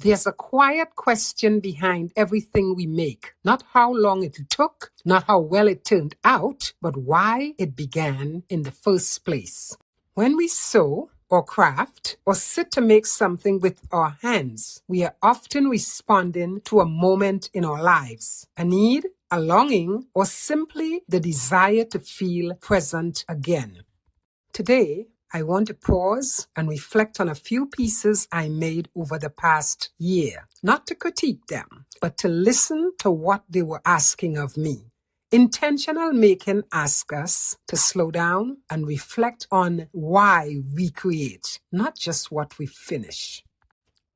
There's a quiet question behind everything we make. Not how long it took, not how well it turned out, but why it began in the first place. When we sew or craft or sit to make something with our hands, we are often responding to a moment in our lives, a need, a longing, or simply the desire to feel present again. Today, I want to pause and reflect on a few pieces I made over the past year, not to critique them, but to listen to what they were asking of me. Intentional making asks us to slow down and reflect on why we create, not just what we finish.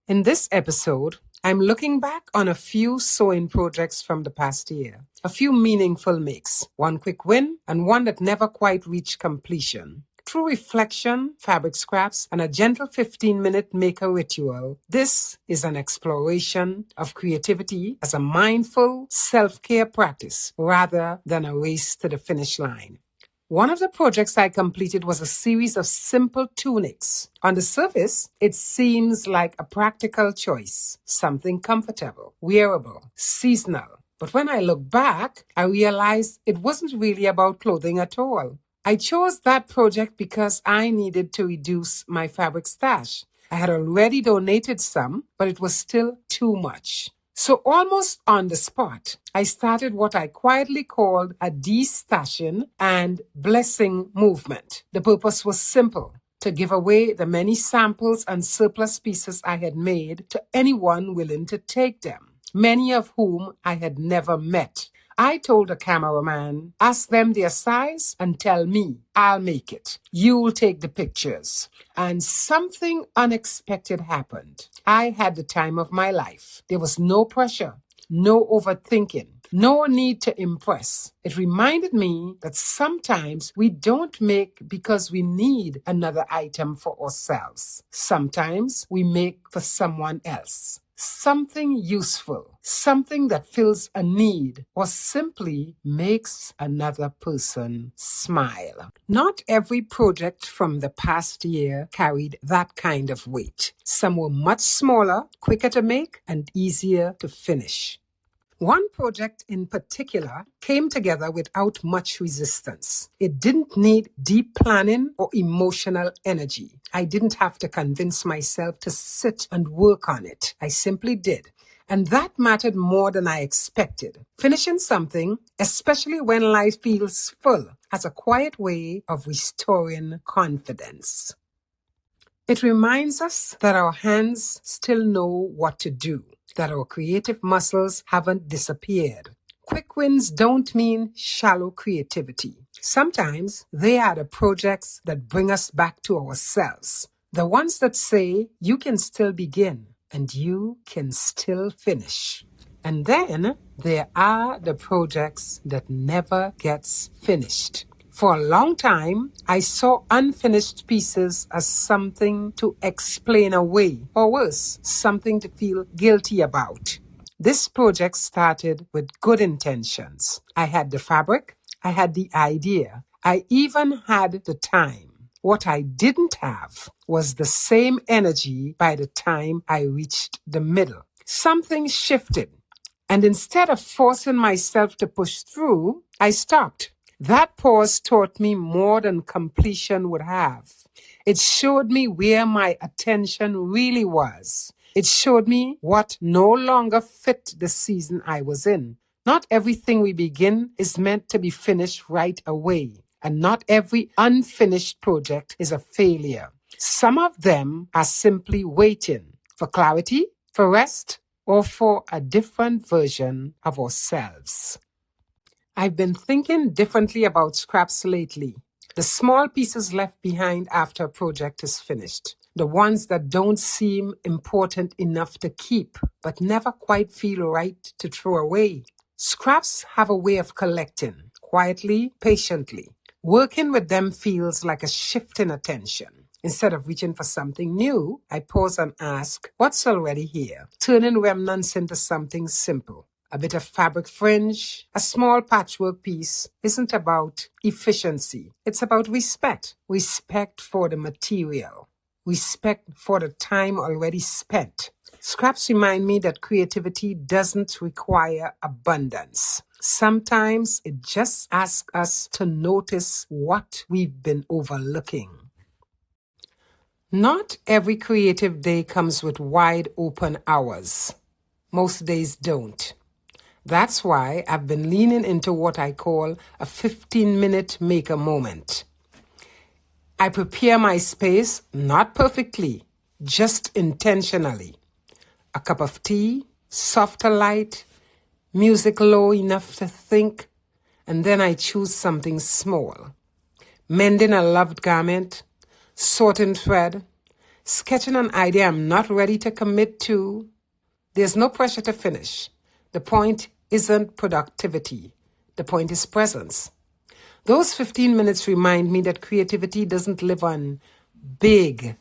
In this episode, I'm looking back on a few sewing projects from the past year, a few meaningful makes, one quick win, and one that never quite reached completion. Through reflection, fabric scraps, and a gentle 15-minute maker ritual, this is an exploration of creativity as a mindful self-care practice rather than a race to the finish line. One of the projects I completed was a series of simple tunics. On the surface, it seems like a practical choice, something comfortable, wearable, seasonal. But when I look back, I realized it wasn't really about clothing at all. I chose that project because I needed to reduce my fabric stash. I had already donated some, but it was still too much. So almost on the spot, I started what I quietly called a de-stashing and blessing movement. The purpose was simple: to give away the many samples and surplus pieces I had made to anyone willing to take them, many of whom I had never met. I told the cameraman, ask them their size and tell me, I'll make it. You'll take the pictures. And something unexpected happened. I had the time of my life. There was no pressure, no overthinking, no need to impress. It reminded me that sometimes we don't make because we need another item for ourselves. Sometimes we make for someone else. Something useful, something that fills a need, or simply makes another person smile. Not every project from the past year carried that kind of weight. Some were much smaller, quicker to make, and easier to finish. One project in particular came together without much resistance. It didn't need deep planning or emotional energy. I didn't have to convince myself to sit and work on it. I simply did. And that mattered more than I expected. Finishing something, especially when life feels full, has a quiet way of restoring confidence. It reminds us that our hands still know what to do, that our creative muscles haven't disappeared. Quick wins don't mean shallow creativity. Sometimes they are the projects that bring us back to ourselves, the ones that say you can still begin and you can still finish. And then there are the projects that never gets finished. For a long time, I saw unfinished pieces as something to explain away, or worse, something to feel guilty about. This project started with good intentions. I had the fabric, I had the idea, I even had the time. What I didn't have was the same energy by the time I reached the middle. Something shifted, and instead of forcing myself to push through, I stopped. That pause taught me more than completion would have. It showed me where my attention really was. It showed me what no longer fit the season I was in. Not everything we begin is meant to be finished right away, and not every unfinished project is a failure. Some of them are simply waiting for clarity, for rest, or for a different version of ourselves. I've been thinking differently about scraps lately. The small pieces left behind after a project is finished. The ones that don't seem important enough to keep, but never quite feel right to throw away. Scraps have a way of collecting, quietly, patiently. Working with them feels like a shift in attention. Instead of reaching for something new, I pause and ask, what's already here? Turning remnants into something simple. A bit of fabric fringe, a small patchwork piece isn't about efficiency. It's about respect. Respect for the material. Respect for the time already spent. Scraps remind me that creativity doesn't require abundance. Sometimes it just asks us to notice what we've been overlooking. Not every creative day comes with wide open hours. Most days don't. That's why I've been leaning into what I call a 15-minute maker moment. I prepare my space, not perfectly, just intentionally. A cup of tea, softer light, music low enough to think, and then I choose something small. Mending a loved garment, sorting thread, sketching an idea I'm not ready to commit to. There's no pressure to finish. The point isn't productivity. The point is presence. Those 15 minutes remind me that creativity doesn't live on big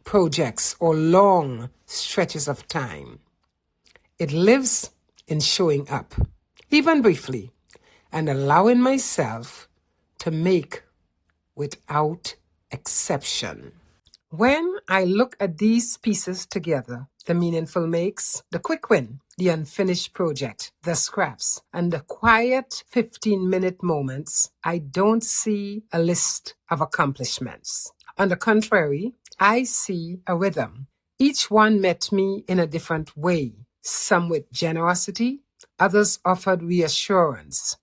projects or long stretches of time. It lives in showing up, even briefly, and allowing myself to make without exception. When I look at these pieces together, the meaningful makes, the quick win, the unfinished project, the scraps, and the quiet 15-minute moments, I don't see a list of accomplishments. On the contrary, I see a rhythm. Each one met me in a different way, some with generosity, others offered reassurance.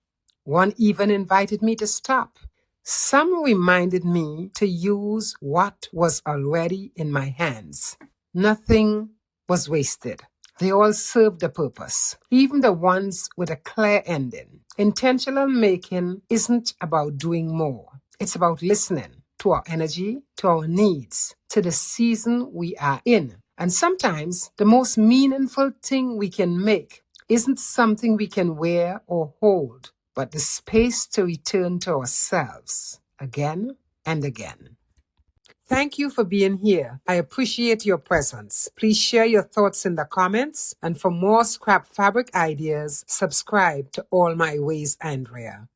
One even invited me to stop. Some reminded me to use what was already in my hands. Nothing was wasted. They all served a purpose, even the ones with a clear ending. Intentional making isn't about doing more. It's about listening to our energy, to our needs, to the season we are in. And sometimes the most meaningful thing we can make isn't something we can wear or hold, but the space to return to ourselves again and again. Thank you for being here. I appreciate your presence. Please share your thoughts in the comments. And for more scrap fabric ideas, subscribe to All My Ways, Andrea.